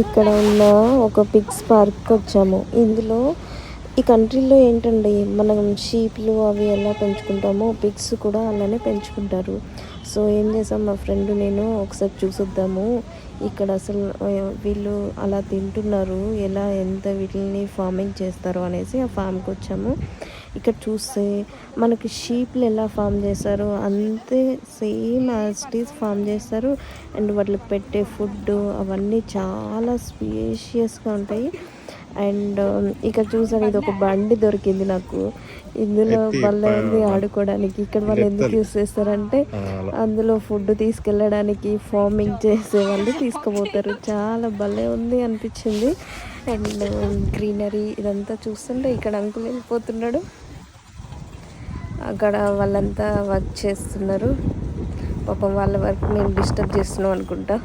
ఇక్కడ ఉన్న ఒక పిగ్స్ పార్క్ వచ్చాము. ఇందులో ఈ కంట్రీలో ఏంటండి, మనం షీప్లు అవి ఎలా పెంచుకుంటామో పిగ్స్ కూడా అలానే పెంచుకుంటారు. సో ఏం చేసాం, మా ఫ్రెండ్ నేను ఒకసారి చూసొద్దాము ఇక్కడ అసలు వీళ్ళు అలా తింటున్నారు, ఎలా ఎంత వీటిని ఫార్మింగ్ చేస్తారు అనేసి ఆ ఫామ్కి వచ్చాము. ఇక్కడ చూస్తే మనకి షీప్లు ఎలా ఫామ్ చేస్తారో అంతే same as it is farm చేస్తారు. అండ్ వాటికి పెట్టే ఫుడ్ అవన్నీ చాలా స్పేషియస్గా ఉంటాయి. అండ్ ఇక్కడ చూసాను, ఇది ఒక బండి దొరికింది నాకు. ఇందులో భలే ఉంది ఆడుకోవడానికి. ఇక్కడ వాళ్ళు ఎందుకు యూస్ చేస్తారంటే అందులో ఫుడ్ తీసుకెళ్ళడానికి, ఫార్మింగ్ చేసే వాళ్ళు తీసుకుపోతారు. చాలా భలే ఉంది అనిపించింది. అండ్ గ్రీనరీ ఇదంతా చూస్తుంటే ఇక్కడ అంకుల్ వెళ్ళిపోతున్నాడు. అక్కడ వాళ్ళంతా వర్క్ చేస్తున్నారు. పాపం వాళ్ళ వర్క్ నేను డిస్టర్బ్ చేస్తున్నాం అనుకుంటా.